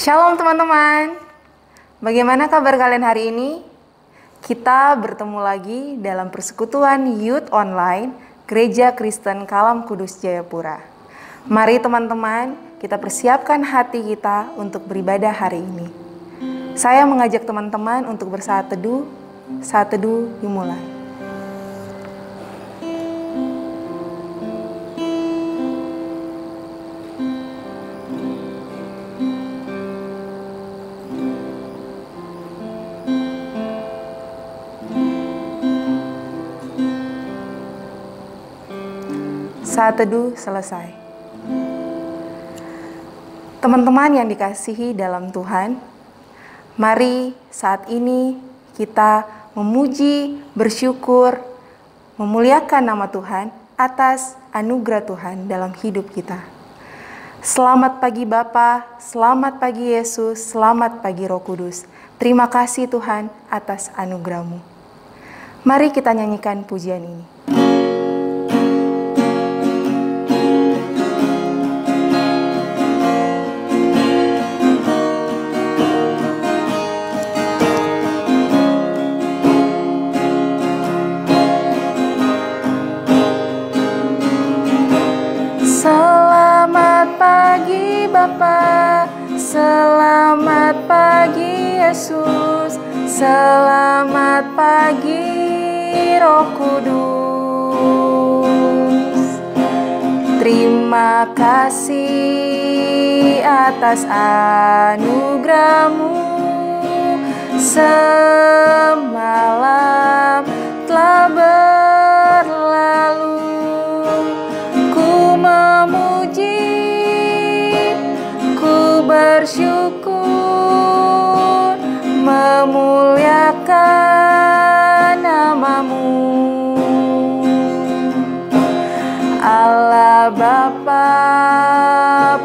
Shalom teman-teman, bagaimana kabar kalian hari ini? Kita bertemu lagi dalam persekutuan Youth Online Gereja Kristen Kalam Kudus Jayapura. Mari teman-teman, kita persiapkan hati kita untuk beribadah hari ini. Saya mengajak teman-teman untuk bersaat teduh. Saat teduh dimulai. Saat teduh selesai. Teman-teman yang dikasihi dalam Tuhan, mari saat ini kita memuji, bersyukur, memuliakan nama Tuhan atas anugerah Tuhan dalam hidup kita. Selamat pagi Bapa, selamat pagi Yesus, selamat pagi Roh Kudus. Terima kasih Tuhan atas anugerah-Mu. Mari kita nyanyikan pujian ini. Selamat pagi Bapa, selamat pagi Yesus, selamat pagi Roh Kudus. Terima kasih atas anugerah-Mu, semalam telah berlalu. Memuji, ku bersyukur, memuliakan nama-Mu. Allah Bapa,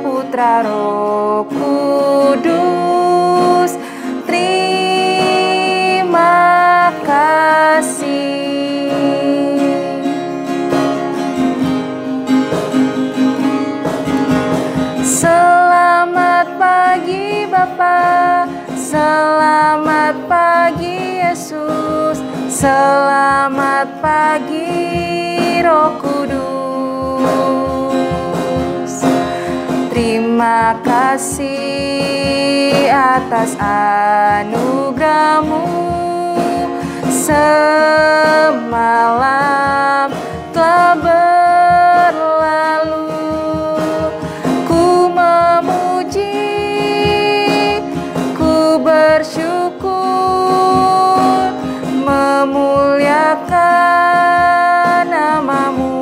Putra, Roh Kudus, terima kasih. Selamat pagi Bapa, selamat pagi Yesus, selamat pagi Roh Kudus. Terima kasih atas anugerah-Mu, semalam telah berlalu. Bersyukur, memuliakan nama-Mu.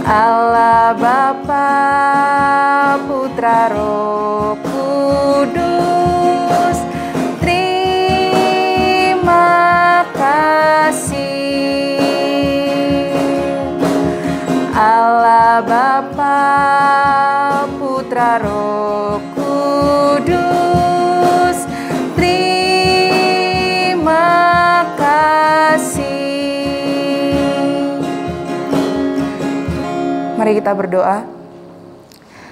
Allah Bapa, Putra, Roh Kudus, terima kasih. Allah Bapa, Putra, Roh Kudus, terima kasih. Mari kita berdoa.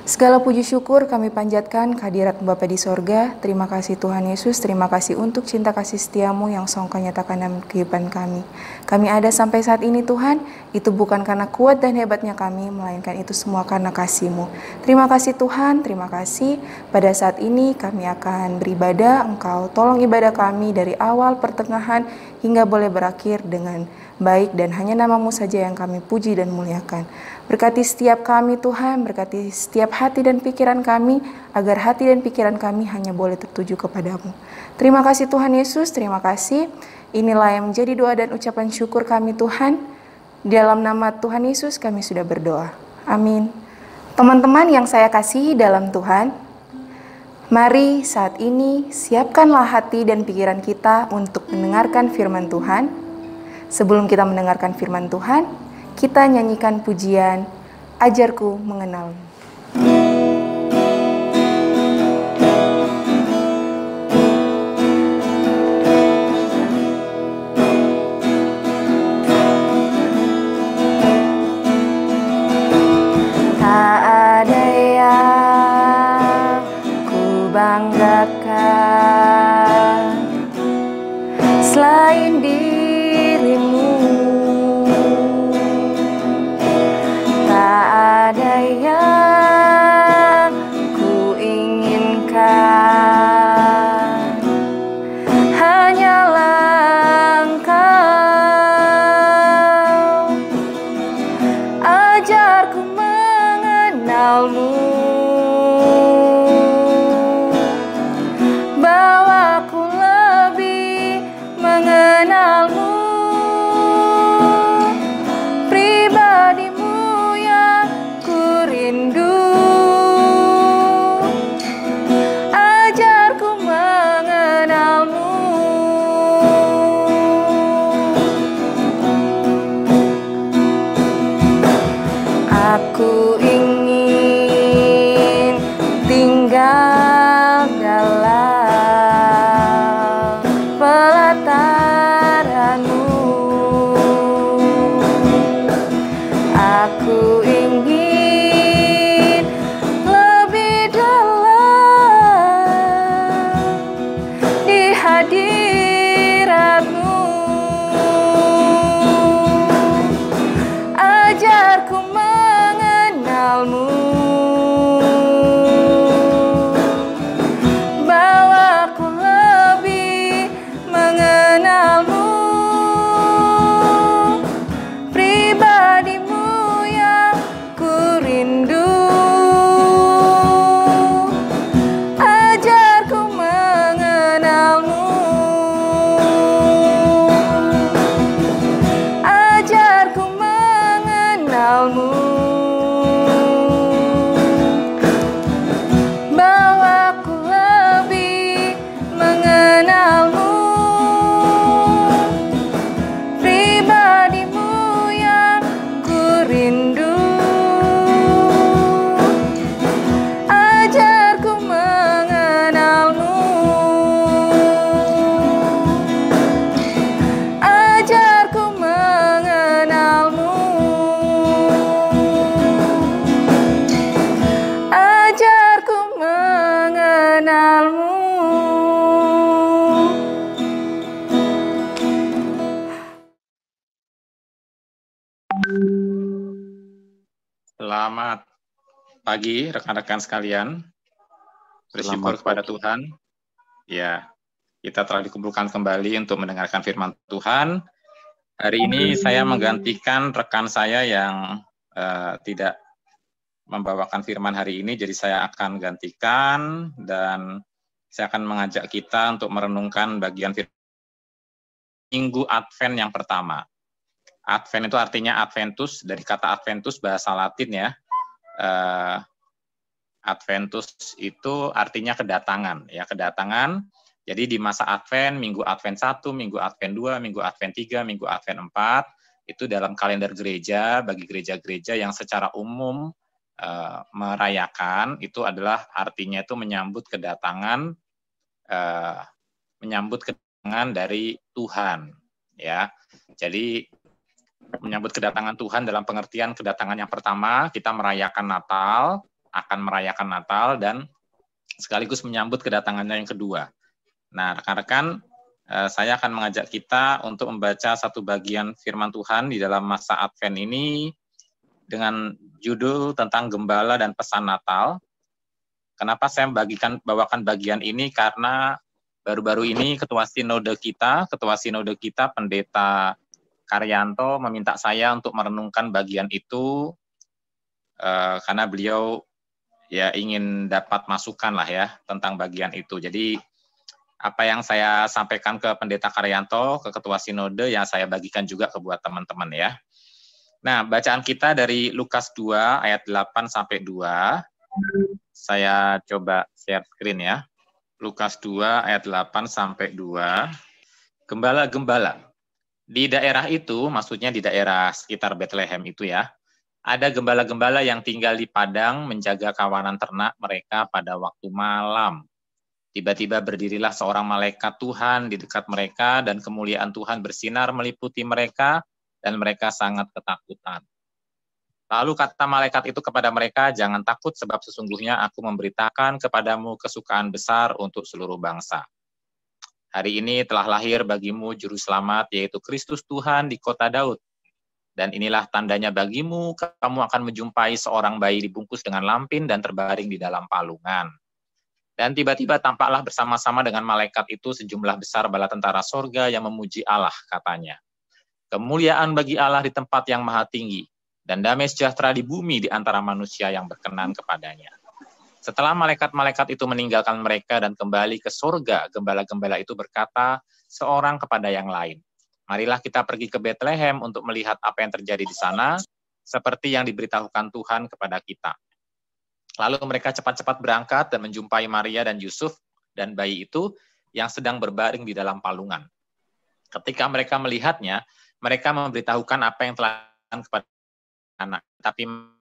Segala puji syukur kami panjatkan kehadirat Bapa di sorga. Terima kasih Tuhan Yesus, terima kasih untuk cinta kasih setia-Mu yang Engkau nyatakan dalam kehidupan kami. Kami ada sampai saat ini Tuhan, itu bukan karena kuat dan hebatnya kami, melainkan itu semua karena kasih-Mu. Terima kasih Tuhan, terima kasih. Pada saat ini kami akan beribadah, Engkau tolong ibadah kami dari awal, pertengahan, hingga boleh berakhir dengan baik dan hanya nama-Mu saja yang kami puji dan muliakan. Berkati setiap kami Tuhan, berkati setiap hati dan pikiran kami, agar hati dan pikiran kami hanya boleh tertuju kepadamu. Terima kasih Tuhan Yesus, terima kasih. Inilah yang menjadi doa dan ucapan syukur kami Tuhan. Di dalam nama Tuhan Yesus kami sudah berdoa. Amin. Teman-teman yang saya kasihi dalam Tuhan, mari saat ini siapkanlah hati dan pikiran kita untuk mendengarkan firman Tuhan. Sebelum kita mendengarkan firman Tuhan, kita nyanyikan pujian Ajarku Mengenal-Mu. Tak ada yang selain dirimu. Tak ada yang ku inginkan, hanyalah Engkau. Ajarku mengenalmu, bawaku lebih mengenalmu. Pribadimu yang ku rindu, ajarku mengenalmu. Aku ingin tinggal dalam pelataran-Mu. Aku ingin lebih dalam di hadirat-Mu. Ajarku mengenalmu, bawaku lebih mengenalmu. Pribadimu yang ku rindu, ajarku mengenalmu. Ajarku mengenalmu, bawaku lebih mengenalmu. Pribadimu yang ku rindu, ajarku mengenalmu. Ajarku mengenalmu. Ajarku mengenalmu. Selamat pagi rekan-rekan sekalian. Bersyukur kepada Tuhan. Ya, kita telah dikumpulkan kembali untuk mendengarkan firman Tuhan. Hari ini saya menggantikan rekan saya yang tidak membawakan firman hari ini, jadi saya akan gantikan dan saya akan mengajak kita untuk merenungkan bagian firman Minggu Advent yang pertama. Advent itu artinya Adventus, dari kata Adventus bahasa Latin ya. Adventus itu artinya kedatangan, ya kedatangan. Jadi di masa Advent, Minggu Advent 1, Minggu Advent 2, Minggu Advent 3, Minggu Advent 4, itu dalam kalender gereja, bagi gereja-gereja yang secara umum merayakan, itu adalah artinya itu menyambut kedatangan dari Tuhan, ya. Jadi menyambut kedatangan Tuhan dalam pengertian kedatangan yang pertama, kita merayakan Natal, akan merayakan Natal, dan sekaligus menyambut kedatangannya yang kedua. Nah, rekan-rekan, saya akan mengajak kita untuk membaca satu bagian firman Tuhan di dalam masa Advent ini dengan judul tentang Gembala dan Pesan Natal. Kenapa saya bawakan bagian ini? Karena baru-baru ini Ketua Sinode kita, Pendeta Karyanto meminta saya untuk merenungkan bagian itu karena beliau ya ingin dapat masukan lah ya tentang bagian itu. Jadi apa yang saya sampaikan ke Pendeta Karyanto, ke Ketua Sinode, yang saya bagikan juga ke buat teman-teman ya. Nah, bacaan kita dari Lukas 2 ayat 8 sampai 2. Saya coba share screen ya. Lukas 2 ayat 8 sampai 2. Gembala-gembala. Di daerah itu, maksudnya di daerah sekitar Bethlehem itu ya, ada gembala-gembala yang tinggal di padang menjaga kawanan ternak mereka pada waktu malam. Tiba-tiba berdirilah seorang malaikat Tuhan di dekat mereka dan kemuliaan Tuhan bersinar meliputi mereka dan mereka sangat ketakutan. Lalu kata malaikat itu kepada mereka, jangan takut sebab sesungguhnya aku memberitakan kepadamu kesukaan besar untuk seluruh bangsa. Hari ini telah lahir bagimu Juru Selamat, yaitu Kristus Tuhan di kota Daud. Dan inilah tandanya bagimu, kamu akan menjumpai seorang bayi dibungkus dengan lampin dan terbaring di dalam palungan. Dan tiba-tiba tampaklah bersama-sama dengan malaikat itu sejumlah besar bala tentara sorga yang memuji Allah, katanya. Kemuliaan bagi Allah di tempat yang maha tinggi, dan damai sejahtera di bumi di antara manusia yang berkenan kepadanya. Setelah malaikat-malaikat itu meninggalkan mereka dan kembali ke sorga, gembala-gembala itu berkata seorang kepada yang lain, marilah kita pergi ke Bethlehem untuk melihat apa yang terjadi di sana, seperti yang diberitahukan Tuhan kepada kita. Lalu mereka cepat-cepat berangkat dan menjumpai Maria dan Yusuf dan bayi itu yang sedang berbaring di dalam palungan. Ketika mereka melihatnya, mereka memberitahukan apa yang telah kepada anak. Tapi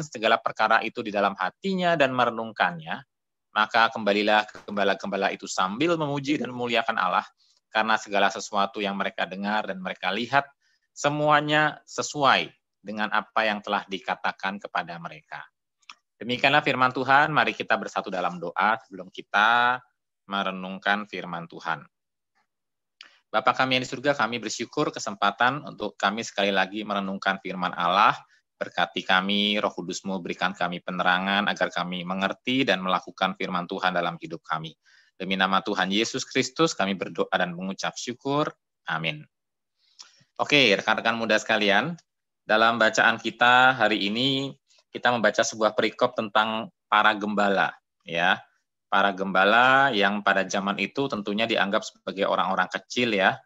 segala perkara itu di dalam hatinya dan merenungkannya, maka kembalilah gembala-gembala itu sambil memuji dan memuliakan Allah, karena segala sesuatu yang mereka dengar dan mereka lihat, semuanya sesuai dengan apa yang telah dikatakan kepada mereka. Demikianlah firman Tuhan, mari kita bersatu dalam doa sebelum kita merenungkan firman Tuhan. Bapa kami yang di surga, kami bersyukur kesempatan untuk kami sekali lagi merenungkan firman Allah. Berkati kami, Roh Kudus-Mu berikan kami penerangan agar kami mengerti dan melakukan firman Tuhan dalam hidup kami. Demi nama Tuhan Yesus Kristus kami berdoa dan mengucap syukur. Amin. Oke, rekan-rekan muda sekalian, dalam bacaan kita hari ini kita membaca sebuah perikop tentang para gembala, ya. Para gembala yang pada zaman itu tentunya dianggap sebagai orang-orang kecil, ya.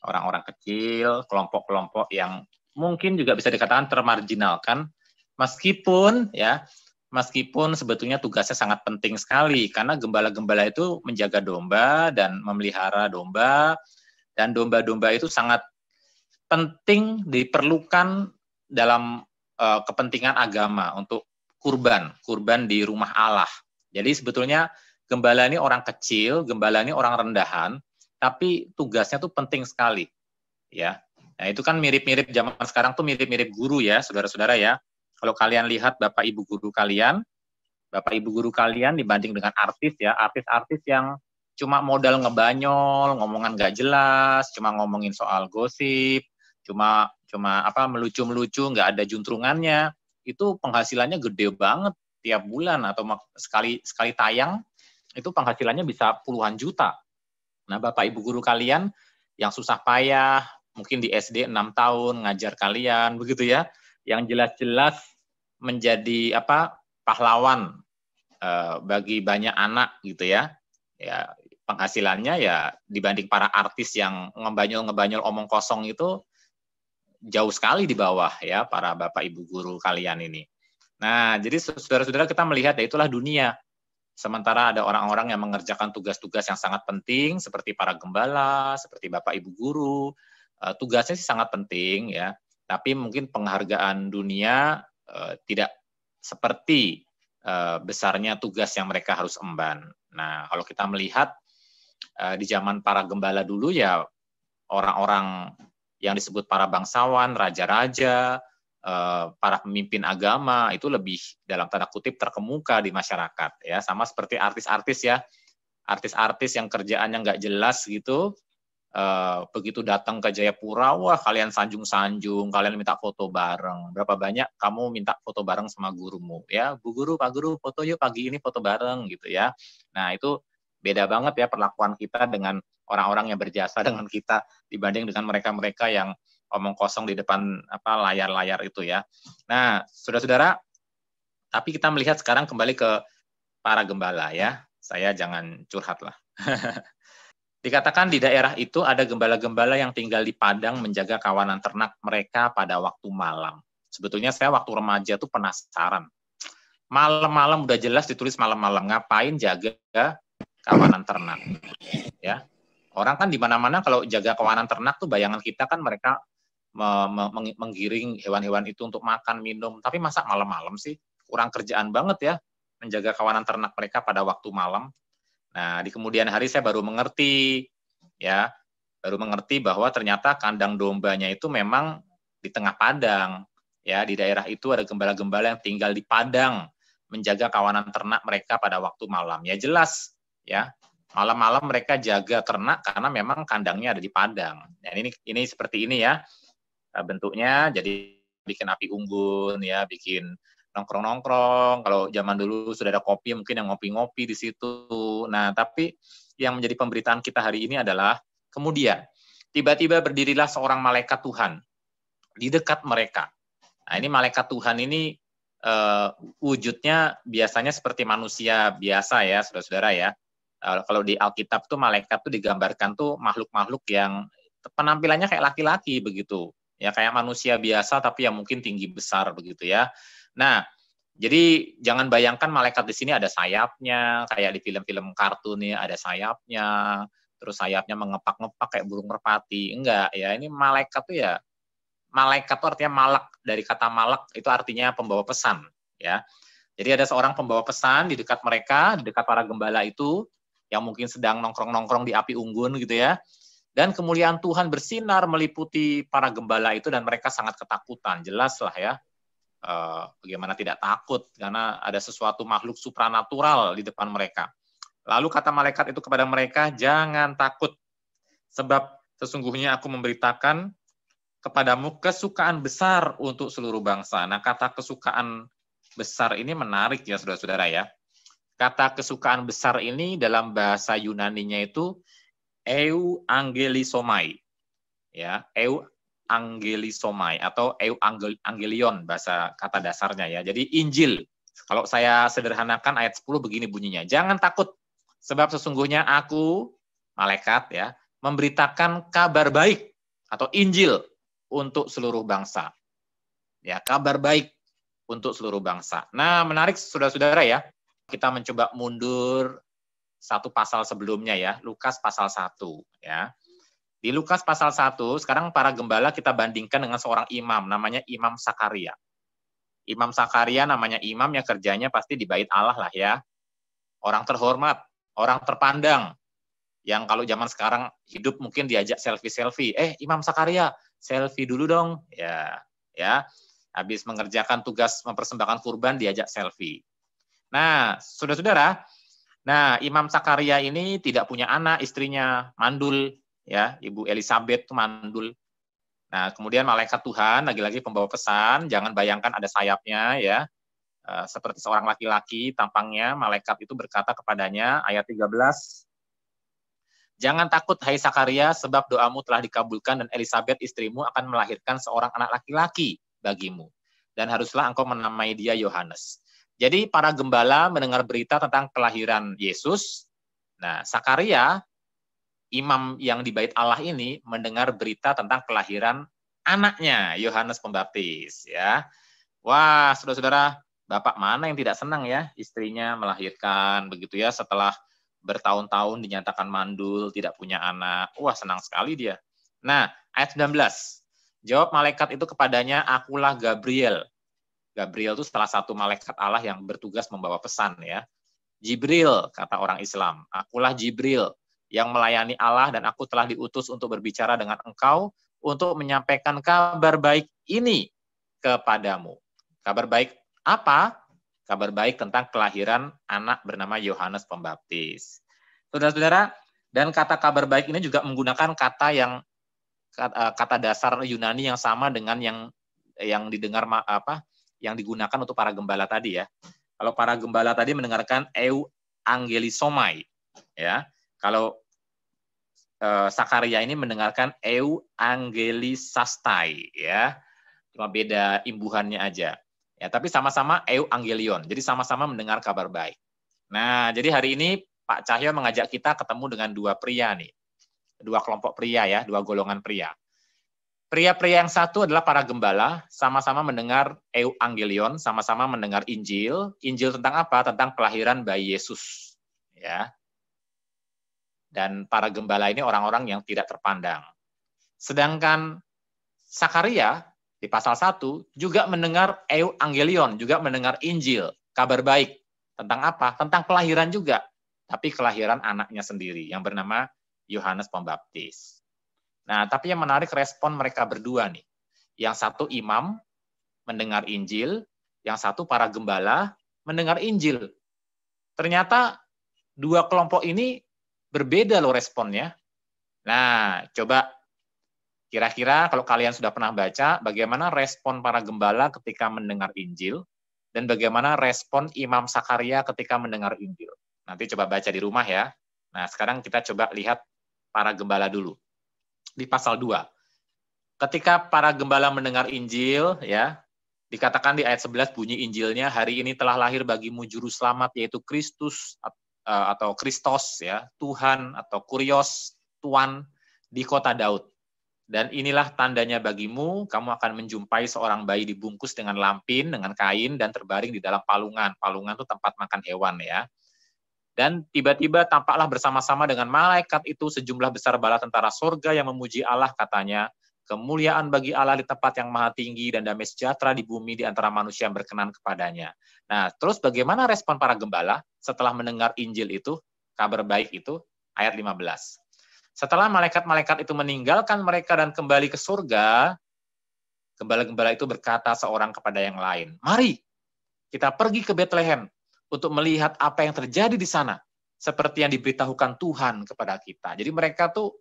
Orang-orang kecil, kelompok-kelompok yang mungkin juga bisa dikatakan termarginalkan, meskipun sebetulnya tugasnya sangat penting sekali, karena gembala-gembala itu menjaga domba dan memelihara domba, dan domba-domba itu sangat penting diperlukan dalam kepentingan agama untuk kurban di rumah Allah. Jadi sebetulnya gembala ini orang kecil, gembala ini orang rendahan, tapi tugasnya tuh penting sekali, ya. Nah, itu kan mirip-mirip zaman sekarang tuh mirip-mirip guru ya, saudara-saudara ya. Kalau kalian lihat Bapak Ibu guru kalian dibanding dengan artis ya, artis-artis yang cuma modal ngebanyol, ngomongan gak jelas, cuma ngomongin soal gosip, cuma melucu-melucu, nggak ada juntrungannya, itu penghasilannya gede banget tiap bulan atau sekali tayang, itu penghasilannya bisa puluhan juta. Nah, Bapak Ibu guru kalian yang susah payah, mungkin di SD 6 tahun ngajar kalian, begitu ya, yang jelas-jelas menjadi pahlawan bagi banyak anak gitu ya. Ya, penghasilannya ya dibanding para artis yang ngebanyol omong kosong itu jauh sekali di bawah ya para Bapak Ibu guru kalian ini. Nah, jadi saudara-saudara kita melihat ya itulah dunia. Sementara ada orang-orang yang mengerjakan tugas-tugas yang sangat penting seperti para gembala, seperti Bapak Ibu guru, tugasnya sih sangat penting ya, tapi mungkin penghargaan dunia tidak seperti besarnya tugas yang mereka harus emban. Nah, kalau kita melihat di zaman para gembala dulu ya, orang-orang yang disebut para bangsawan, raja-raja, para pemimpin agama itu lebih dalam tanda kutip terkemuka di masyarakat ya, sama seperti artis-artis ya, artis-artis yang kerjaannya nggak jelas gitu. Begitu datang ke Jayapura, wah kalian sanjung-sanjung, kalian minta foto bareng. Berapa banyak kamu minta foto bareng sama gurumu? Ya, Bu Guru, Pak Guru, foto yuk pagi ini foto bareng gitu ya. Nah, itu beda banget ya perlakuan kita dengan orang-orang yang berjasa dengan kita dibanding dengan mereka-mereka yang omong kosong di depan layar-layar itu ya. Nah, saudara-saudara, tapi kita melihat sekarang kembali ke para gembala ya. Saya jangan curhat lah. Dikatakan di daerah itu ada gembala-gembala yang tinggal di padang menjaga kawanan ternak mereka pada waktu malam. Sebetulnya saya waktu remaja tuh penasaran. Malam-malam udah jelas ditulis malam-malam, ngapain jaga kawanan ternak? Ya. Orang kan di mana-mana kalau jaga kawanan ternak tuh bayangan kita kan mereka menggiring hewan-hewan itu untuk makan, minum. Tapi masa malam-malam sih? Kurang kerjaan banget ya menjaga kawanan ternak mereka pada waktu malam. Nah, di kemudian hari saya baru mengerti bahwa ternyata kandang dombanya itu memang di tengah padang. Ya, di daerah itu ada gembala-gembala yang tinggal di padang menjaga kawanan ternak mereka pada waktu malam. Ya jelas, ya. Malam-malam mereka jaga ternak karena memang kandangnya ada di padang. Dan ini seperti ini ya bentuknya. Jadi bikin api unggun ya, bikin nongkrong-nongkrong. Kalau zaman dulu sudah ada kopi, mungkin yang ngopi-ngopi di situ. Nah, tapi yang menjadi pemberitaan kita hari ini adalah kemudian tiba-tiba berdirilah seorang malaikat Tuhan di dekat mereka. Nah, ini malaikat Tuhan ini wujudnya biasanya seperti manusia biasa ya, saudara-saudara ya. Kalau di Alkitab tuh malaikat tuh digambarkan tuh makhluk-makhluk yang penampilannya kayak laki-laki begitu. Ya kayak manusia biasa tapi yang mungkin tinggi besar begitu ya. Nah, jadi jangan bayangkan malaikat di sini ada sayapnya, kayak di film-film kartun ya ada sayapnya, terus sayapnya mengepak-ngepak kayak burung merpati. Enggak ya, ini malaikat tuh ya, malaikat itu artinya malak, dari kata malak itu artinya pembawa pesan ya. Jadi ada seorang pembawa pesan di dekat mereka, di dekat para gembala itu, yang mungkin sedang nongkrong-nongkrong di api unggun gitu ya. Dan kemuliaan Tuhan bersinar meliputi para gembala itu dan mereka sangat ketakutan. Jelas lah ya, bagaimana tidak takut karena ada sesuatu makhluk supranatural di depan mereka. Lalu kata malaikat itu kepada mereka, jangan takut, sebab sesungguhnya aku memberitakan kepadamu kesukaan besar untuk seluruh bangsa. Nah, kata kesukaan besar ini menarik ya saudara-saudara ya. Kata kesukaan besar ini dalam bahasa Yunaninya itu euangelisomai. Ya, euangelisomai atau euangelion bahasa kata dasarnya ya. Jadi Injil. Kalau saya sederhanakan ayat 10 begini bunyinya. Jangan takut sebab sesungguhnya aku malaikat ya memberitakan kabar baik atau Injil untuk seluruh bangsa. Ya, kabar baik untuk seluruh bangsa. Nah, menarik saudara-saudara ya. Kita mencoba mundur satu pasal sebelumnya ya, Lukas pasal 1 ya. Di Lukas pasal 1, sekarang para gembala kita bandingkan dengan seorang imam namanya Imam Sakaria. Imam Sakaria namanya imam yang kerjanya pasti di bait Allah lah ya. Orang terhormat, orang terpandang. Yang kalau zaman sekarang hidup mungkin diajak selfie-selfie. Imam Sakaria, selfie dulu dong. Ya. Habis mengerjakan tugas mempersembahkan kurban diajak selfie. Nah, saudara-saudara, Imam Sakaria ini tidak punya anak, istrinya mandul, ya, Ibu Elizabeth itu mandul. Nah, kemudian malaikat Tuhan, lagi-lagi pembawa pesan, jangan bayangkan ada sayapnya, ya, seperti seorang laki-laki, tampangnya, malaikat itu berkata kepadanya, ayat 13, jangan takut, hai Sakaria, sebab doamu telah dikabulkan dan Elizabeth istrimu akan melahirkan seorang anak laki-laki bagimu. Dan haruslah engkau menamai dia Yohanes. Jadi para gembala mendengar berita tentang kelahiran Yesus. Nah, Sakaria, imam yang di bait Allah ini mendengar berita tentang kelahiran anaknya Yohanes Pembaptis ya. Wah, saudara-saudara, bapak mana yang tidak senang ya istrinya melahirkan begitu ya setelah bertahun-tahun dinyatakan mandul, tidak punya anak. Wah, senang sekali dia. Nah, ayat 19. Jawab malaikat itu kepadanya, akulah Gabriel. Gabriel itu salah satu malaikat Allah yang bertugas membawa pesan ya. Jibril, kata orang Islam. Akulah Jibril yang melayani Allah dan aku telah diutus untuk berbicara dengan engkau untuk menyampaikan kabar baik ini kepadamu. Kabar baik apa? Kabar baik tentang kelahiran anak bernama Yohanes Pembaptis. Saudara-saudara, dan kata kabar baik ini juga menggunakan kata dasar Yunani yang sama dengan yang didengar yang digunakan untuk para gembala tadi ya. Kalau para gembala tadi mendengarkan euangelisomai ya. Kalau Sakaria ini mendengarkan euangelisastai ya. Cuma beda imbuhannya aja. Ya, tapi sama-sama euangelion. Jadi sama-sama mendengar kabar baik. Nah, jadi hari ini Pak Cahyo mengajak kita ketemu dengan dua pria nih. Dua kelompok pria ya, dua golongan pria. Pria-pria yang satu adalah para gembala, sama-sama mendengar euangelion, sama-sama mendengar Injil. Injil tentang apa? Tentang kelahiran bayi Yesus. Ya. Dan para gembala ini orang-orang yang tidak terpandang. Sedangkan Sakaria di pasal 1 juga mendengar euangelion, juga mendengar Injil, kabar baik. Tentang apa? Tentang kelahiran juga. Tapi kelahiran anaknya sendiri yang bernama Yohanes Pembaptis. Nah, tapi yang menarik respon mereka berdua nih. Yang satu imam mendengar Injil, yang satu para gembala mendengar Injil. Ternyata dua kelompok ini berbeda loh responnya. Nah, coba kira-kira kalau kalian sudah pernah baca, bagaimana respon para gembala ketika mendengar Injil, dan bagaimana respon Imam Sakaria ketika mendengar Injil. Nanti coba baca di rumah ya. Nah, sekarang kita coba lihat para gembala dulu. Di pasal 2. Ketika para gembala mendengar Injil, ya, dikatakan di ayat 11 bunyi Injilnya, hari ini telah lahir bagimu juru selamat, yaitu Kristus atau Kristos, ya, Tuhan atau Kurios, Tuan, di kota Daud. Dan inilah tandanya bagimu, kamu akan menjumpai seorang bayi dibungkus dengan lampin, dengan kain, dan terbaring di dalam palungan. Palungan itu tempat makan hewan, ya. Dan tiba-tiba tampaklah bersama-sama dengan malaikat itu sejumlah besar bala tentara surga yang memuji Allah, katanya, kemuliaan bagi Allah di tempat yang maha tinggi dan damai sejahtera di bumi di antara manusia yang berkenan kepadanya. Nah, terus bagaimana respon para gembala setelah mendengar Injil itu, kabar baik itu, ayat 15. Setelah malaikat-malaikat itu meninggalkan mereka dan kembali ke surga, gembala-gembala itu berkata seorang kepada yang lain, mari kita pergi ke Betlehem untuk melihat apa yang terjadi di sana, seperti yang diberitahukan Tuhan kepada kita. Jadi mereka tuh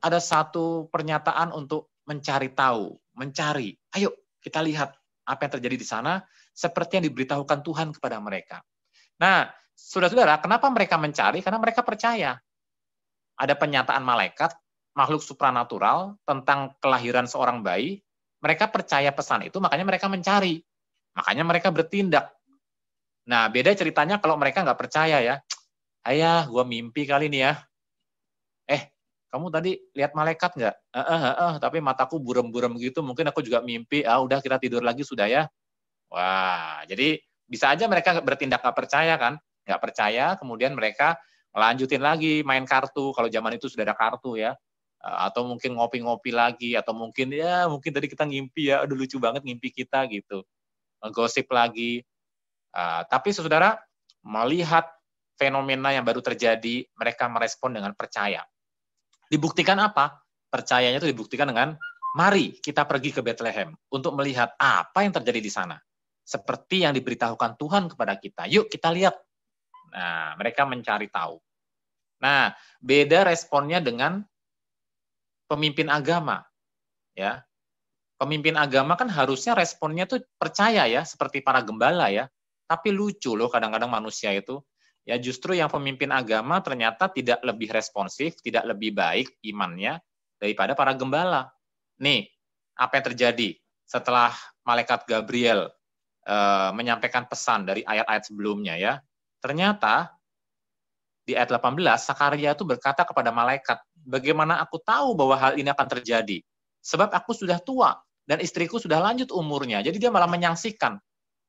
ada satu pernyataan untuk mencari tahu, mencari. Ayo kita lihat apa yang terjadi di sana, seperti yang diberitahukan Tuhan kepada mereka. Nah, saudara-saudara, kenapa mereka mencari? Karena mereka percaya. Ada pernyataan malaikat, makhluk supranatural, tentang kelahiran seorang bayi. Mereka percaya pesan itu, makanya mereka mencari. Makanya mereka bertindak. Nah, beda ceritanya kalau mereka nggak percaya ya. Ayah, gua mimpi kali nih ya. Kamu tadi lihat malaikat nggak? Tapi mataku burem-burem gitu, mungkin aku juga mimpi, udah kita tidur lagi sudah ya. Wah, jadi bisa aja mereka bertindak nggak percaya kan? Nggak percaya, kemudian mereka lanjutin lagi main kartu, kalau zaman itu sudah ada kartu ya. Atau mungkin ngopi-ngopi lagi, atau mungkin tadi kita ngimpi ya, aduh lucu banget ngimpi kita gitu. Gosip lagi. Tapi saudara, melihat fenomena yang baru terjadi, mereka merespon dengan percaya. Dibuktikan apa? Percayanya itu dibuktikan dengan, mari kita pergi ke Betlehem untuk melihat apa yang terjadi di sana. Seperti yang diberitahukan Tuhan kepada kita. Yuk kita lihat. Nah, mereka mencari tahu. Nah, beda responnya dengan pemimpin agama. Ya. Pemimpin agama kan harusnya responnya tuh percaya ya, seperti para gembala ya. Tapi lucu loh kadang-kadang manusia itu. Ya justru yang pemimpin agama ternyata tidak lebih responsif, tidak lebih baik imannya daripada para gembala. Nih, apa yang terjadi setelah malaikat Gabriel menyampaikan pesan dari ayat-ayat sebelumnya ya. Ternyata di ayat 18, Sakaria itu berkata kepada malaikat, bagaimana aku tahu bahwa hal ini akan terjadi? Sebab aku sudah tua dan istriku sudah lanjut umurnya. Jadi dia malah menyaksikan.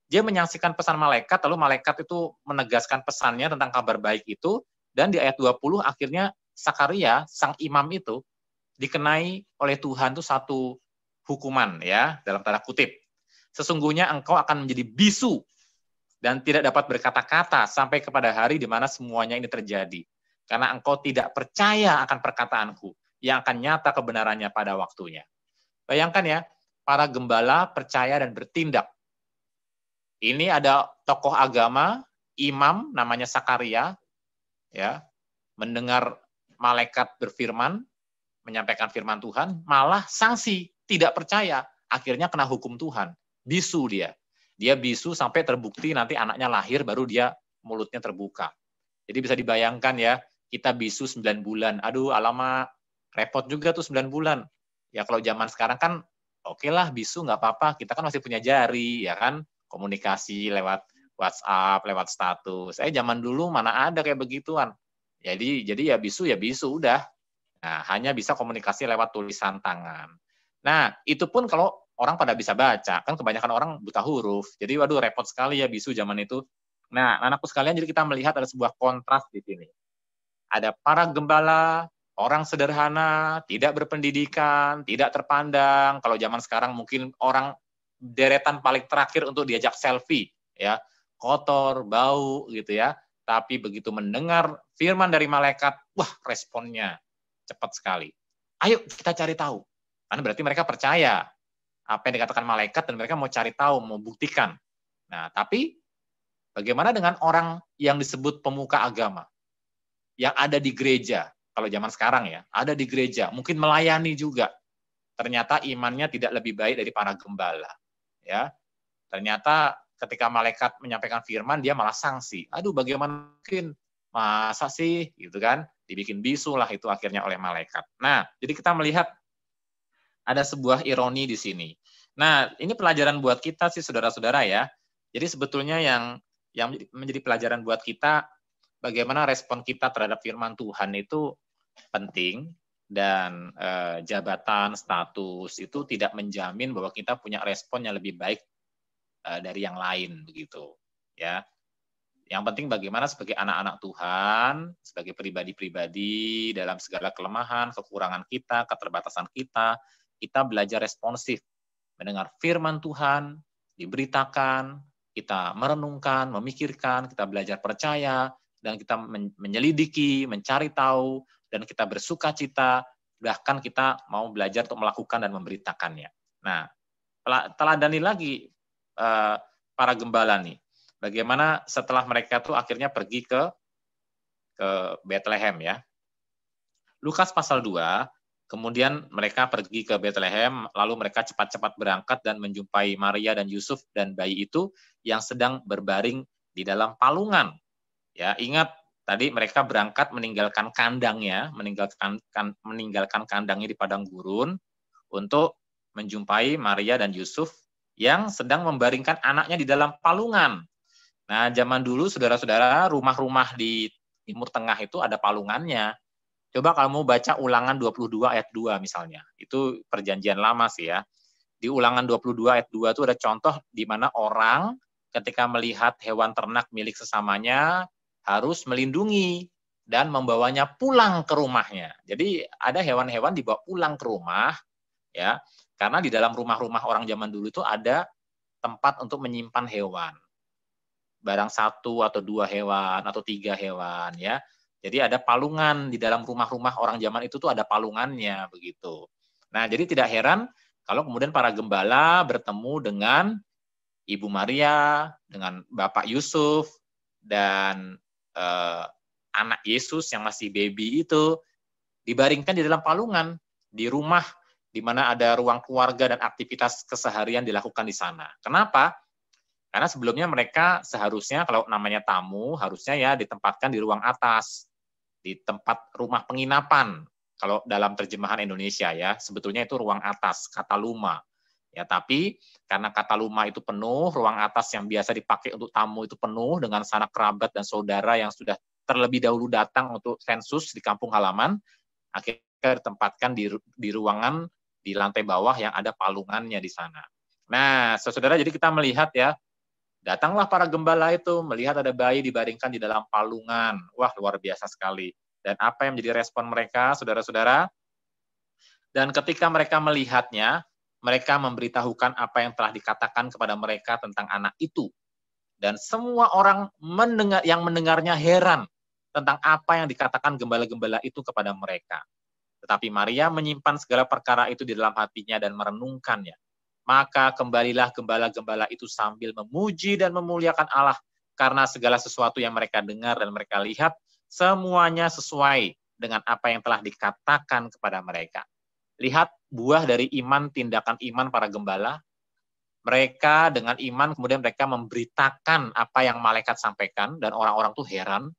Dia menyaksikan pesan malaikat, lalu malaikat itu menegaskan pesannya tentang kabar baik itu, dan di ayat 20 akhirnya Sakaria, sang imam itu, dikenai oleh Tuhan itu satu hukuman, ya dalam tanda kutip. Sesungguhnya engkau akan menjadi bisu, dan tidak dapat berkata-kata sampai kepada hari di mana semuanya ini terjadi. Karena engkau tidak percaya akan perkataanku, yang akan nyata kebenarannya pada waktunya. Bayangkan ya, para gembala percaya dan bertindak. Ini ada tokoh agama, imam namanya Sakaria, ya, mendengar malaikat berfirman, menyampaikan firman Tuhan, malah sanksi, tidak percaya, akhirnya kena hukum Tuhan, bisu dia. Dia bisu sampai terbukti nanti anaknya lahir, baru dia mulutnya terbuka. Jadi bisa dibayangkan ya, kita bisu 9 bulan, aduh alamak, repot juga tuh 9 bulan. Ya kalau zaman sekarang kan, oke lah bisu nggak apa-apa, kita kan masih punya jari, ya kan, komunikasi lewat WhatsApp, lewat status. Zaman dulu mana ada kayak begituan. Jadi ya bisu udah. Nah, hanya bisa komunikasi lewat tulisan tangan. Nah, itu pun kalau orang pada bisa baca, kan kebanyakan orang buta huruf. Jadi waduh repot sekali ya bisu zaman itu. Nah, anakku sekalian, jadi kita melihat ada sebuah kontras di sini. Ada para gembala, orang sederhana, tidak berpendidikan, tidak terpandang. Kalau zaman sekarang mungkin orang deretan paling terakhir untuk diajak selfie, ya, kotor, bau, gitu ya. Tapi begitu mendengar firman dari malaikat, wah responnya cepat sekali. Ayo kita cari tahu. Karena berarti mereka percaya apa yang dikatakan malaikat dan mereka mau cari tahu, mau buktikan. Nah, tapi bagaimana dengan orang yang disebut pemuka agama? yang ada di gereja. Kalau zaman sekarang ya, ada di gereja, mungkin melayani juga. Ternyata imannya tidak lebih baik dari para gembala. Ya, ternyata ketika malaikat menyampaikan firman, dia malah sanksi. Aduh, bagaimana mungkin? Masa sih? Gitu kan? Dibikin bisu lah itu akhirnya oleh malaikat. Nah, jadi kita melihat ada sebuah ironi di sini. Nah, ini pelajaran buat kita sih, saudara-saudara ya. Jadi sebetulnya yang menjadi pelajaran buat kita, bagaimana respon kita terhadap firman Tuhan itu penting, dan jabatan, status itu tidak menjamin bahwa kita punya respon yang lebih baik dari yang lain, begitu. Ya. Yang penting bagaimana sebagai anak-anak Tuhan, sebagai pribadi-pribadi dalam segala kelemahan, kekurangan kita, keterbatasan kita belajar responsif, mendengar firman Tuhan, diberitakan, kita merenungkan, memikirkan, kita belajar percaya, dan kita menyelidiki, mencari tahu, dan kita bersuka cita, bahkan kita mau belajar untuk melakukan dan memberitakannya. Nah, teladani lagi para gembala nih, bagaimana setelah mereka tuh akhirnya pergi ke Bethlehem ya. Lukas pasal 2, kemudian mereka pergi ke Bethlehem, lalu mereka cepat-cepat berangkat dan menjumpai Maria dan Yusuf dan bayi itu yang sedang berbaring di dalam palungan. Ya, ingat tadi mereka berangkat meninggalkan kandangnya, meninggalkan kandangnya di padang gurun untuk menjumpai Maria dan Yusuf yang sedang membaringkan anaknya di dalam palungan. Nah, zaman dulu saudara-saudara, rumah-rumah di Timur Tengah itu ada palungannya. Coba kamu baca Ulangan 22 ayat 2 misalnya. Itu perjanjian lama sih ya. Di Ulangan 22 ayat 2 itu ada contoh di mana orang ketika melihat hewan ternak milik sesamanya harus melindungi dan membawanya pulang ke rumahnya. Jadi ada hewan-hewan dibawa pulang ke rumah ya. Karena di dalam rumah-rumah orang zaman dulu itu ada tempat untuk menyimpan hewan. Barang 1 atau 2 hewan atau 3 hewan ya. Jadi ada palungan di dalam rumah-rumah orang zaman itu tuh ada palungannya begitu. Nah, jadi tidak heran kalau kemudian para gembala bertemu dengan Ibu Maria, dengan Bapak Yusuf dan anak Yesus yang masih baby itu dibaringkan di dalam palungan di rumah di mana ada ruang keluarga dan aktivitas keseharian dilakukan di sana. Kenapa? Karena sebelumnya mereka seharusnya kalau namanya tamu harusnya ya ditempatkan di ruang atas, di tempat rumah penginapan. Kalau dalam terjemahan Indonesia ya, sebetulnya itu ruang atas, kataluma. Ya, tapi karena kataluma itu penuh, ruang atas yang biasa dipakai untuk tamu itu penuh dengan sanak kerabat dan saudara yang sudah terlebih dahulu datang untuk sensus di kampung halaman, akhirnya ditempatkan di ruangan di lantai bawah yang ada palungannya di sana. Nah, saudara, jadi kita melihat ya, datanglah para gembala itu, melihat ada bayi dibaringkan di dalam palungan. Wah, luar biasa sekali. Dan apa yang menjadi respon mereka, saudara-saudara? Dan ketika mereka melihatnya, mereka memberitahukan apa yang telah dikatakan kepada mereka tentang anak itu. Dan semua orang yang mendengarnya heran tentang apa yang dikatakan gembala-gembala itu kepada mereka. Tetapi Maria menyimpan segala perkara itu di dalam hatinya dan merenungkannya. Maka kembalilah gembala-gembala itu sambil memuji dan memuliakan Allah karena segala sesuatu yang mereka dengar dan mereka lihat semuanya sesuai dengan apa yang telah dikatakan kepada mereka. Lihat buah dari iman, tindakan iman para gembala. Mereka dengan iman kemudian mereka memberitakan apa yang malaikat sampaikan dan orang-orang tuh heran.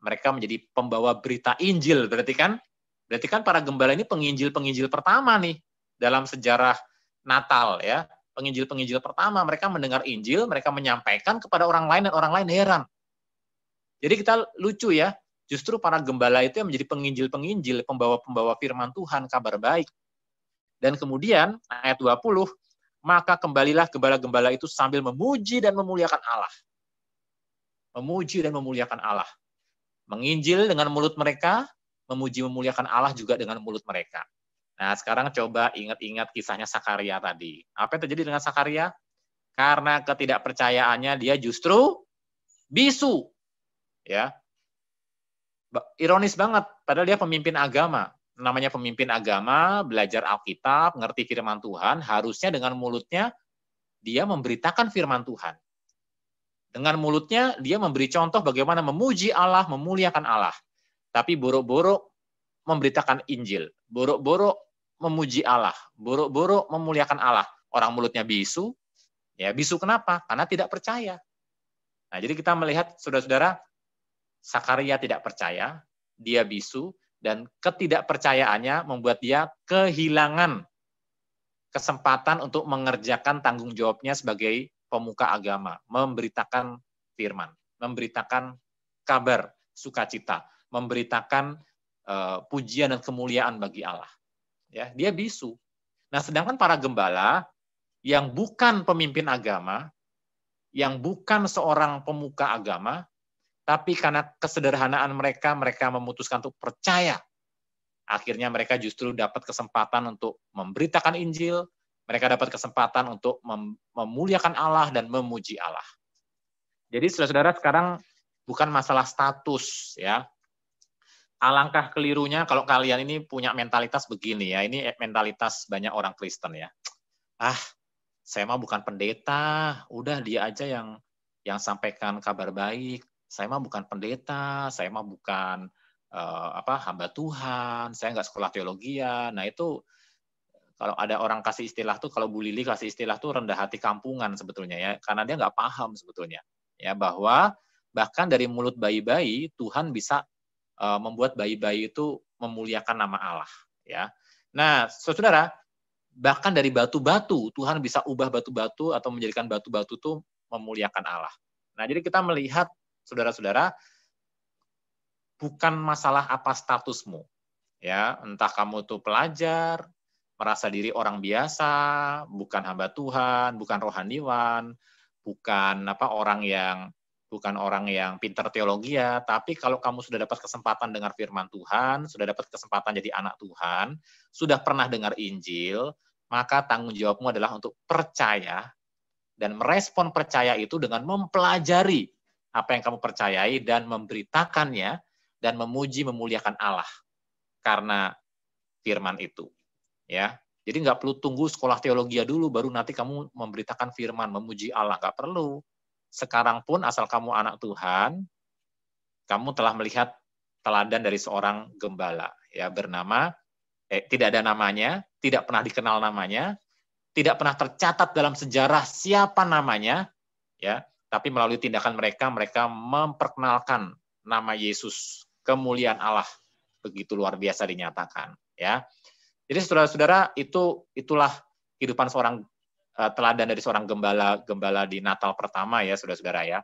Mereka menjadi pembawa berita Injil, berarti kan para gembala ini penginjil-penginjil pertama nih dalam sejarah Natal ya, penginjil-penginjil pertama, mereka mendengar Injil, mereka menyampaikan kepada orang lain dan orang lain heran. Jadi kita lucu ya, justru para gembala itu yang menjadi penginjil-penginjil, pembawa-pembawa firman Tuhan, kabar baik. Dan kemudian ayat 20, maka kembalilah gembala-gembala itu sambil memuji dan memuliakan Allah. Memuji dan memuliakan Allah. Menginjil dengan mulut mereka, memuji memuliakan Allah juga dengan mulut mereka. Nah, sekarang coba ingat-ingat kisahnya Sakaria tadi. Apa yang terjadi dengan Sakaria? Karena ketidakpercayaannya dia justru bisu. Ya. Ironis banget, padahal dia pemimpin agama. Namanya pemimpin agama, belajar Alkitab, ngerti firman Tuhan, harusnya dengan mulutnya dia memberitakan firman Tuhan. Dengan mulutnya dia memberi contoh bagaimana memuji Allah, memuliakan Allah. tapi boro-boro memberitakan Injil, boro-boro memuji Allah, boro-boro memuliakan Allah. Orang mulutnya bisu, ya bisu kenapa? Karena tidak percaya. Nah, jadi kita melihat saudara-saudara, Sakaria tidak percaya, dia bisu, dan ketidakpercayaannya membuat dia kehilangan kesempatan untuk mengerjakan tanggung jawabnya sebagai pemuka agama, memberitakan firman, memberitakan kabar sukacita, memberitakan pujian dan kemuliaan bagi Allah. Ya, dia bisu. Nah, sedangkan para gembala yang bukan pemimpin agama, yang bukan seorang pemuka agama, tapi karena kesederhanaan mereka, mereka memutuskan untuk percaya. Akhirnya mereka justru dapat kesempatan untuk memberitakan Injil, mereka dapat kesempatan untuk memuliakan Allah dan memuji Allah. Jadi saudara-saudara, sekarang bukan masalah status, ya. Alangkah kelirunya kalau kalian ini punya mentalitas begini, ya. Ini mentalitas banyak orang Kristen, ya. Saya mah bukan pendeta, udah dia aja yang sampaikan kabar baik. Saya mah bukan pendeta, saya mah bukan hamba Tuhan, saya nggak sekolah teologi. Nah itu kalau ada orang kasih istilah tuh, kalau Bu Lili kasih istilah tuh rendah hati kampungan sebetulnya, ya, karena dia nggak paham sebetulnya, ya, bahwa bahkan dari mulut bayi-bayi Tuhan bisa membuat bayi-bayi itu memuliakan nama Allah, ya. Nah, saudara, bahkan dari batu-batu Tuhan bisa ubah batu-batu atau menjadikan batu-batu itu memuliakan Allah. Nah, jadi kita melihat saudara-saudara, bukan masalah apa statusmu, ya, entah kamu tuh pelajar, merasa diri orang biasa, bukan hamba Tuhan, bukan rohaniwan, bukan orang yang pintar teologi, ya, tapi kalau kamu sudah dapat kesempatan dengar firman Tuhan, sudah dapat kesempatan jadi anak Tuhan, sudah pernah dengar Injil, maka tanggung jawabmu adalah untuk percaya dan merespon percaya itu dengan mempelajari apa yang kamu percayai dan memberitakannya dan memuji memuliakan Allah karena firman itu, ya. Jadi nggak perlu tunggu sekolah teologi dulu baru nanti kamu memberitakan firman, memuji Allah, nggak perlu. Sekarang pun asal kamu anak Tuhan, kamu telah melihat teladan dari seorang gembala, ya, bernama tidak ada namanya, tidak pernah dikenal namanya, tidak pernah tercatat dalam sejarah siapa namanya, ya, tapi melalui tindakan mereka memperkenalkan nama Yesus, kemuliaan Allah begitu luar biasa dinyatakan, ya. Jadi saudara-saudara, itulah kehidupan seorang teladan dari seorang gembala di Natal pertama, ya, saudara-saudara, ya.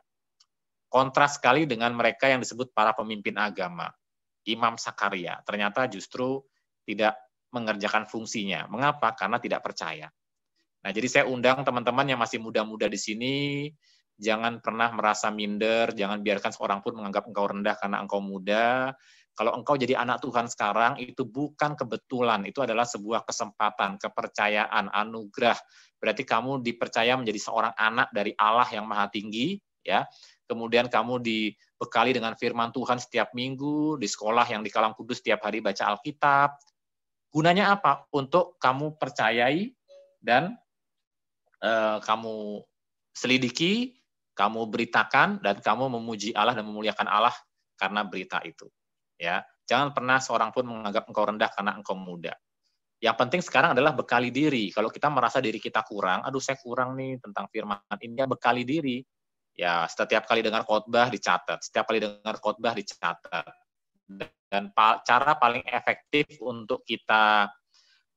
Kontras sekali dengan mereka yang disebut para pemimpin agama. Imam Sakaria ternyata justru tidak mengerjakan fungsinya. Mengapa? Karena tidak percaya. Nah, jadi saya undang teman-teman yang masih muda-muda di sini, jangan pernah merasa minder, jangan biarkan seorang pun menganggap engkau rendah karena engkau muda. Kalau engkau jadi anak Tuhan sekarang, itu bukan kebetulan, itu adalah sebuah kesempatan, kepercayaan, anugerah. Berarti kamu dipercaya menjadi seorang anak dari Allah yang Maha Tinggi, ya. Kemudian kamu dibekali dengan firman Tuhan setiap minggu, di sekolah yang di Kalam Kudus setiap hari baca Alkitab. Gunanya apa? Untuk kamu percayai dan kamu selidiki, kamu beritakan, dan kamu memuji Allah dan memuliakan Allah karena berita itu. Ya, jangan pernah seorang pun menganggap engkau rendah karena engkau muda. Yang penting sekarang adalah bekali diri. Kalau kita merasa diri kita kurang, aduh saya kurang nih tentang firman ini, ya bekali diri. Ya, setiap kali dengar khotbah dicatat, setiap kali dengar khotbah dicatat. Dan cara paling efektif untuk kita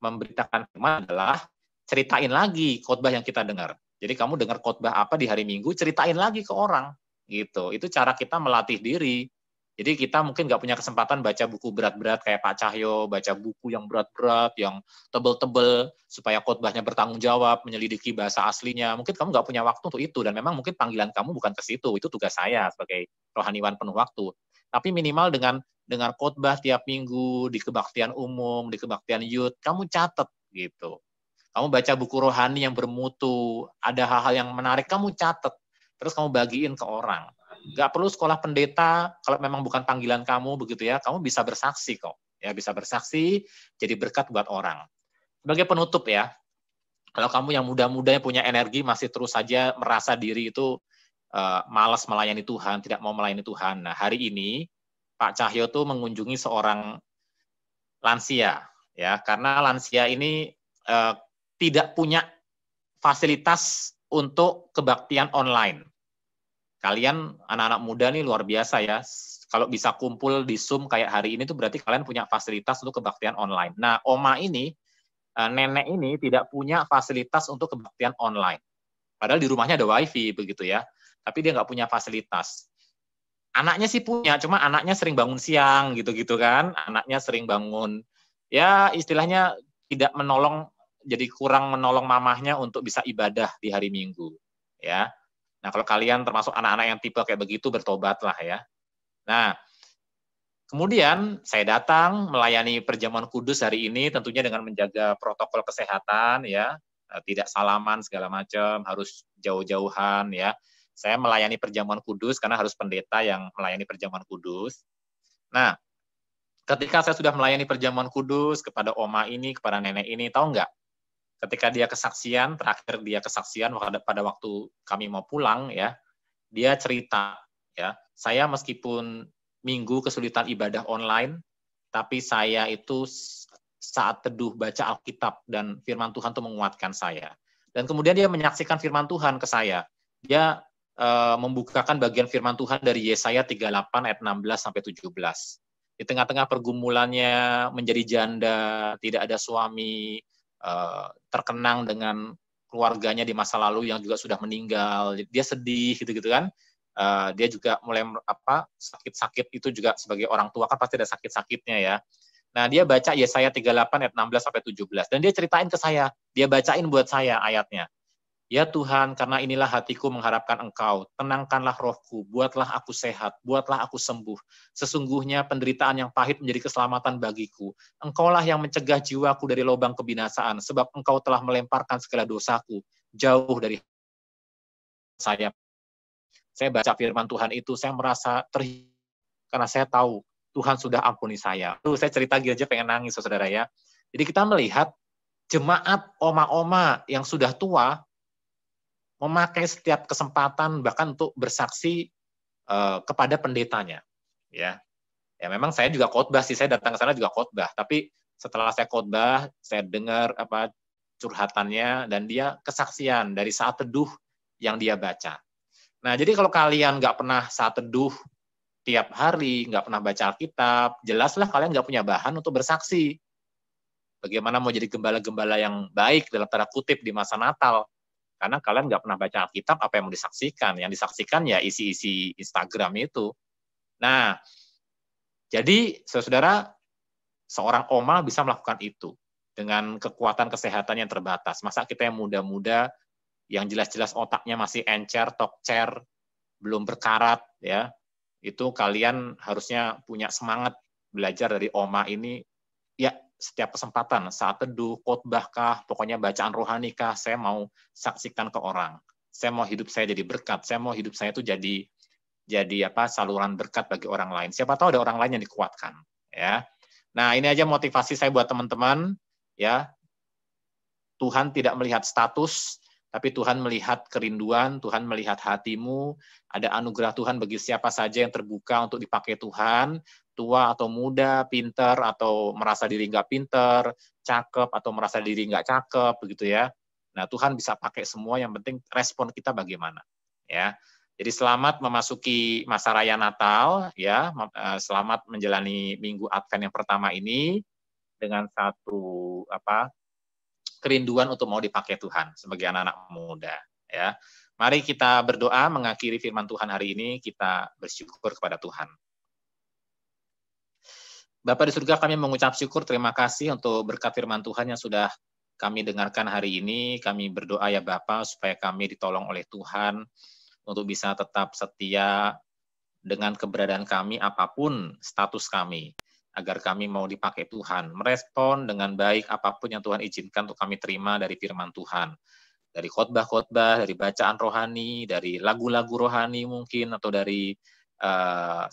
memberitakan firman adalah ceritain lagi khotbah yang kita dengar. Jadi kamu dengar khotbah apa di hari Minggu, ceritain lagi ke orang. Gitu. Itu cara kita melatih diri. Jadi kita mungkin nggak punya kesempatan baca buku berat-berat kayak Pak Cahyo, baca buku yang berat-berat, yang tebel-tebel, supaya khotbahnya bertanggung jawab, menyelidiki bahasa aslinya. Mungkin kamu nggak punya waktu untuk itu, dan memang mungkin panggilan kamu bukan ke situ. Itu tugas saya sebagai rohaniwan penuh waktu. Tapi minimal dengan dengar khotbah tiap minggu, di kebaktian umum, di kebaktian youth, kamu catat gitu. Kamu baca buku rohani yang bermutu, ada hal-hal yang menarik, kamu catat. Terus kamu bagiin ke orang. Nggak perlu sekolah pendeta, kalau memang bukan panggilan kamu, begitu ya, kamu bisa bersaksi kok. Ya, bisa bersaksi, jadi berkat buat orang. Sebagai penutup ya, kalau kamu yang muda-muda yang punya energi, masih terus saja merasa diri itu malas melayani Tuhan, tidak mau melayani Tuhan. Nah, hari ini, Pak Cahyo tuh mengunjungi seorang lansia, ya, karena lansia ini tidak punya fasilitas untuk kebaktian online. Kalian anak-anak muda nih luar biasa ya. Kalau bisa kumpul di Zoom kayak hari ini tuh berarti kalian punya fasilitas untuk kebaktian online. Nah, oma ini, nenek ini tidak punya fasilitas untuk kebaktian online. Padahal di rumahnya ada wifi begitu ya. Tapi dia nggak punya fasilitas. Anaknya sih punya, cuma anaknya sering bangun siang gitu-gitu kan. Anaknya sering bangun, ya istilahnya tidak menolong, jadi kurang menolong mamahnya untuk bisa ibadah di hari Minggu. Ya. Nah, kalau kalian termasuk anak-anak yang tipe kayak begitu, bertobatlah ya. Nah, kemudian saya datang melayani perjamuan kudus hari ini tentunya dengan menjaga protokol kesehatan ya, tidak salaman segala macam, harus jauh-jauhan ya. Saya melayani perjamuan kudus karena harus pendeta yang melayani perjamuan kudus. Nah, ketika saya sudah melayani perjamuan kudus kepada oma ini, kepada nenek ini, tahu nggak? Ketika dia kesaksian, terakhir dia kesaksian pada waktu kami mau pulang ya, dia cerita ya, saya meskipun minggu kesulitan ibadah online, tapi saya itu saat teduh baca Alkitab dan firman Tuhan itu menguatkan saya. Dan kemudian dia menyaksikan firman Tuhan ke saya. Dia membukakan bagian firman Tuhan dari Yesaya 38 ayat 16 sampai 17. Di tengah-tengah pergumulannya menjadi janda, tidak ada suami, terkenang dengan keluarganya di masa lalu yang juga sudah meninggal, dia sedih gitu-gitu kan. Dia juga mulai sakit-sakit itu juga sebagai orang tua kan pasti ada sakit-sakitnya ya. Nah, dia baca Yesaya 38 ayat 16 sampai 17 dan dia ceritain ke saya, dia bacain buat saya ayatnya. Ya Tuhan, karena inilah hatiku mengharapkan Engkau, tenangkanlah rohku, buatlah aku sehat, buatlah aku sembuh. Sesungguhnya penderitaan yang pahit menjadi keselamatan bagiku. Engkaulah yang mencegah jiwaku dari lubang kebinasaan, sebab Engkau telah melemparkan segala dosaku jauh dari saya. Saya baca firman Tuhan itu, saya merasa terhibur, karena saya tahu Tuhan sudah ampuni saya. Saya cerita gini aja pengen nangis, saudara ya. Jadi kita melihat jemaat oma-oma yang sudah tua, memakai setiap kesempatan bahkan untuk bersaksi kepada pendetanya, ya. Ya memang saya juga khotbah sih, saya datang ke sana juga khotbah. Tapi setelah saya khotbah, saya dengar curhatannya dan dia kesaksian dari saat teduh yang dia baca. Nah, jadi kalau kalian nggak pernah saat teduh tiap hari, nggak pernah baca Alkitab, jelaslah kalian nggak punya bahan untuk bersaksi. Bagaimana mau jadi gembala-gembala yang baik dalam tanda kutip di masa Natal? Karena kalian nggak pernah baca Alkitab, apa yang mau disaksikan? Yang disaksikan ya isi-isi Instagram itu. Nah, jadi saudara, seorang oma bisa melakukan itu dengan kekuatan kesehatan yang terbatas. Masa kita yang muda-muda, yang jelas-jelas otaknya masih encer, tokcer, belum berkarat, ya, itu kalian harusnya punya semangat belajar dari oma ini. Ya, setiap kesempatan, saat teduh, khotbah kah, pokoknya bacaan rohani kah, saya mau saksikan ke orang. Saya mau hidup saya jadi berkat. Saya mau hidup saya itu jadi saluran berkat bagi orang lain. Siapa tahu ada orang lain yang dikuatkan, ya. Nah, ini aja motivasi saya buat teman-teman, ya. Tuhan tidak melihat status, tapi Tuhan melihat kerinduan, Tuhan melihat hatimu. Ada anugerah Tuhan bagi siapa saja yang terbuka untuk dipakai Tuhan, tua atau muda, pinter atau merasa diri nggak pinter, cakep atau merasa diri nggak cakep, begitu ya. Nah, Tuhan bisa pakai semua, yang penting respon kita bagaimana, ya. Jadi selamat memasuki masa raya Natal, ya. Selamat menjalani Minggu Advent yang pertama ini dengan satu kerinduan untuk mau dipakai Tuhan sebagai anak-anak muda, ya. Mari kita berdoa mengakhiri firman Tuhan hari ini, kita bersyukur kepada Tuhan. Bapa di surga, kami mengucap syukur, terima kasih untuk berkat firman Tuhan yang sudah kami dengarkan hari ini. Kami berdoa ya Bapa, supaya kami ditolong oleh Tuhan untuk bisa tetap setia dengan keberadaan kami, apapun status kami, agar kami mau dipakai Tuhan, merespon dengan baik apapun yang Tuhan izinkan untuk kami terima dari firman Tuhan. Dari khotbah-khotbah, dari bacaan rohani, dari lagu-lagu rohani mungkin, atau dari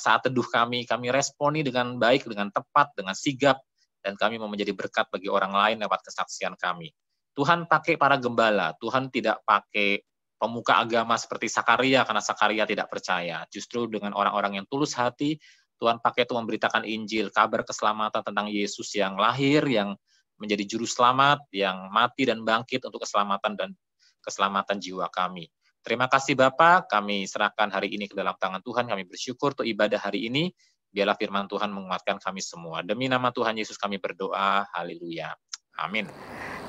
saat teduh kami responi dengan baik, dengan tepat, dengan sigap, dan kami mau menjadi berkat bagi orang lain lewat kesaksian kami. Tuhan pakai para gembala, Tuhan tidak pakai pemuka agama seperti Sakaria, karena Sakaria tidak percaya. Justru dengan orang-orang yang tulus hati, Tuhan pakai itu memberitakan Injil, kabar keselamatan tentang Yesus yang lahir, yang menjadi juru selamat, yang mati dan bangkit untuk keselamatan jiwa kami. Terima kasih Bapak, kami serahkan hari ini ke dalam tangan Tuhan, kami bersyukur untuk ibadah hari ini, biarlah firman Tuhan menguatkan kami semua. Demi nama Tuhan Yesus kami berdoa, haleluya. Amin.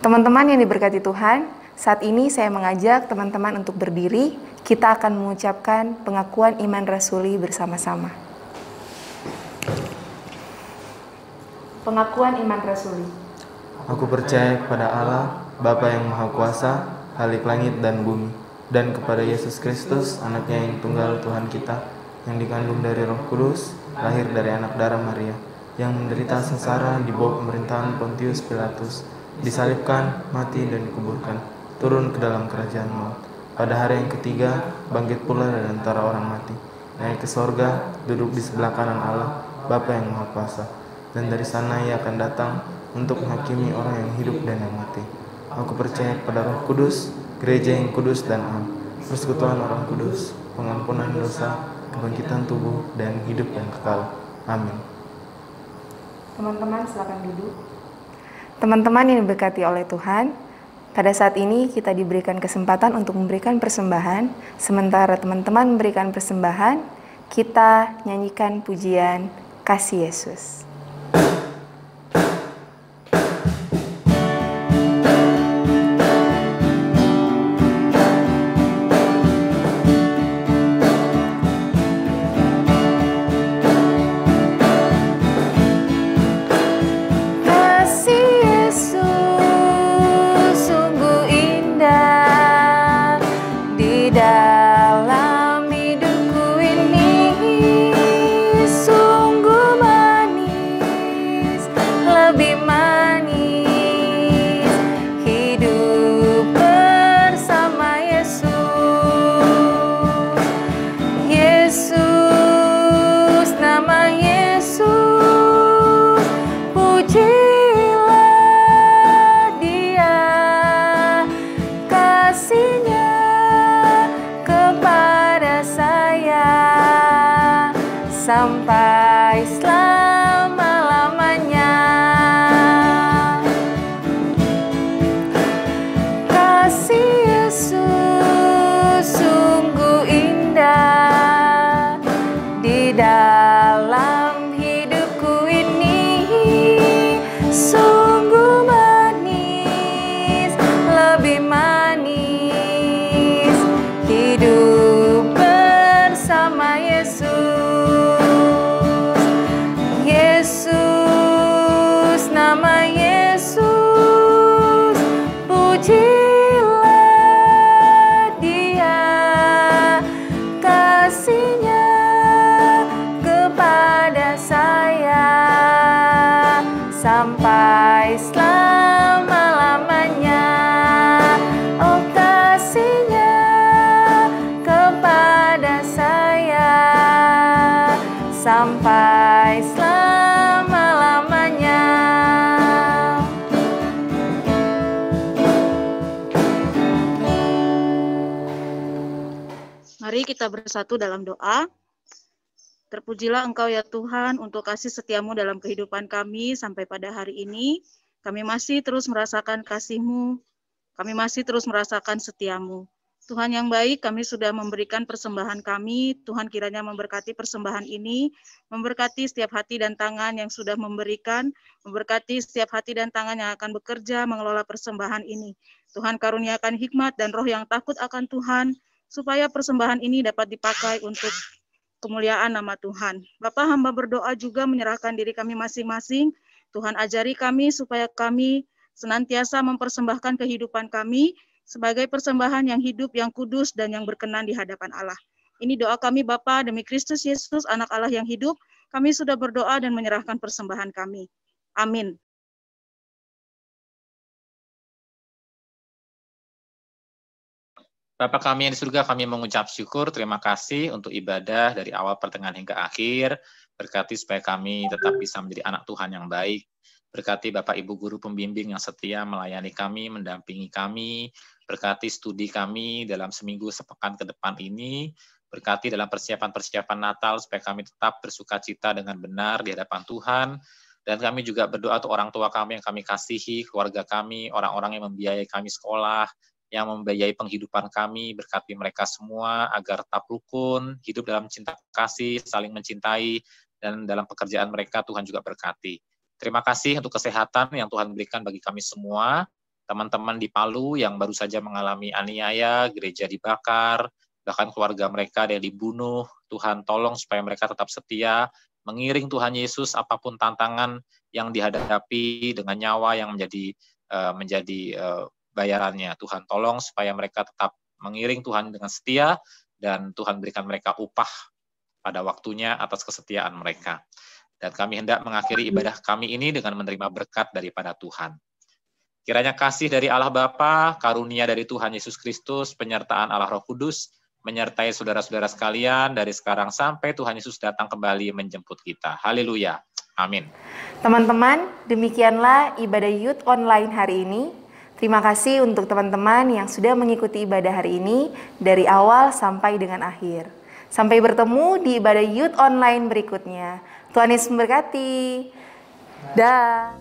Teman-teman yang diberkati Tuhan, saat ini saya mengajak teman-teman untuk berdiri, kita akan mengucapkan pengakuan iman rasuli bersama-sama. Pengakuan iman rasuli. Aku percaya kepada Allah, Bapa yang Maha Kuasa, Khalik langit dan bumi, dan kepada Yesus Kristus, anaknya yang tunggal Tuhan kita, yang dikandung dari Roh Kudus, lahir dari anak darah Maria, yang menderita sengsara di bawah pemerintahan Pontius Pilatus, disalibkan, mati dan dikuburkan, turun ke dalam kerajaan maut. Pada hari yang ketiga, bangkit pula dari antara orang mati, naik ke sorga, duduk di sebelah kanan Allah, Bapa yang Maha Kuasa, dan dari sana Ia akan datang untuk menghakimi orang yang hidup dan yang mati. Aku percaya kepada Roh Kudus, gereja yang kudus dan am, persekutuan orang kudus, pengampunan dosa, kebangkitan tubuh, dan hidup yang kekal. Amin. Teman-teman silakan duduk. Teman-teman yang diberkati oleh Tuhan, pada saat ini kita diberikan kesempatan untuk memberikan persembahan. Sementara teman-teman memberikan persembahan, kita nyanyikan pujian Kasih Yesus. Sampai selama-lamanya. Kasih Yesus sungguh indah di dalam hidupku ini, sungguh manis, lebih manis hidup bersama Yesus. Yesus, nama Yesus, pujilah Dia, kasih-Nya kepada saya sampai selama-lamanya. Oh, kasih-Nya kepada saya sampai selama-lamanya. Mari kita bersatu dalam doa. Terpujilah Engkau ya Tuhan untuk kasih setiamu dalam kehidupan kami sampai pada hari ini. Kami masih terus merasakan kasih-Mu, kami masih terus merasakan setiamu. Tuhan yang baik, kami sudah memberikan persembahan kami. Tuhan kiranya memberkati persembahan ini, memberkati setiap hati dan tangan yang sudah memberikan, memberkati setiap hati dan tangan yang akan bekerja mengelola persembahan ini. Tuhan karuniakan hikmat dan roh yang takut akan Tuhan, supaya persembahan ini dapat dipakai untuk kemuliaan nama Tuhan. Bapa, hamba berdoa juga menyerahkan diri kami masing-masing. Tuhan ajari kami supaya kami senantiasa mempersembahkan kehidupan kami sebagai persembahan yang hidup, yang kudus, dan yang berkenan di hadapan Allah. Ini doa kami Bapa, demi Kristus Yesus, anak Allah yang hidup, kami sudah berdoa dan menyerahkan persembahan kami. Amin. Bapa kami yang di surga, kami mengucap syukur, terima kasih untuk ibadah dari awal pertengahan hingga akhir. Berkati supaya kami tetap bisa menjadi anak Tuhan yang baik. Berkati Bapak Ibu Guru Pembimbing yang setia melayani kami, mendampingi kami. Berkati studi kami dalam seminggu sepekan ke depan ini. Berkati dalam persiapan-persiapan Natal supaya kami tetap bersukacita dengan benar di hadapan Tuhan. Dan kami juga berdoa untuk orang tua kami yang kami kasihi, keluarga kami, orang-orang yang membiayai kami sekolah, yang membiayai penghidupan kami. Berkati mereka semua agar tetap rukun, hidup dalam cinta kasih, saling mencintai, dan dalam pekerjaan mereka Tuhan juga berkati. Terima kasih untuk kesehatan yang Tuhan berikan bagi kami semua. Teman-teman di Palu yang baru saja mengalami aniaya, gereja dibakar, bahkan keluarga mereka yang dibunuh, Tuhan tolong supaya mereka tetap setia, mengiring Tuhan Yesus apapun tantangan yang dihadapi dengan nyawa yang menjadi bayarannya. Tuhan tolong supaya mereka tetap mengiring Tuhan dengan setia dan Tuhan berikan mereka upah pada waktunya atas kesetiaan mereka. Dan kami hendak mengakhiri ibadah kami ini dengan menerima berkat daripada Tuhan. Kiranya kasih dari Allah Bapa, karunia dari Tuhan Yesus Kristus, penyertaan Allah Roh Kudus, menyertai saudara-saudara sekalian dari sekarang sampai Tuhan Yesus datang kembali menjemput kita. Haleluya. Amin. Teman-teman, demikianlah ibadah Youth Online hari ini. Terima kasih untuk teman-teman yang sudah mengikuti ibadah hari ini dari awal sampai dengan akhir. Sampai bertemu di ibadah Youth Online berikutnya. Tuhan Yesus memberkati. Dah.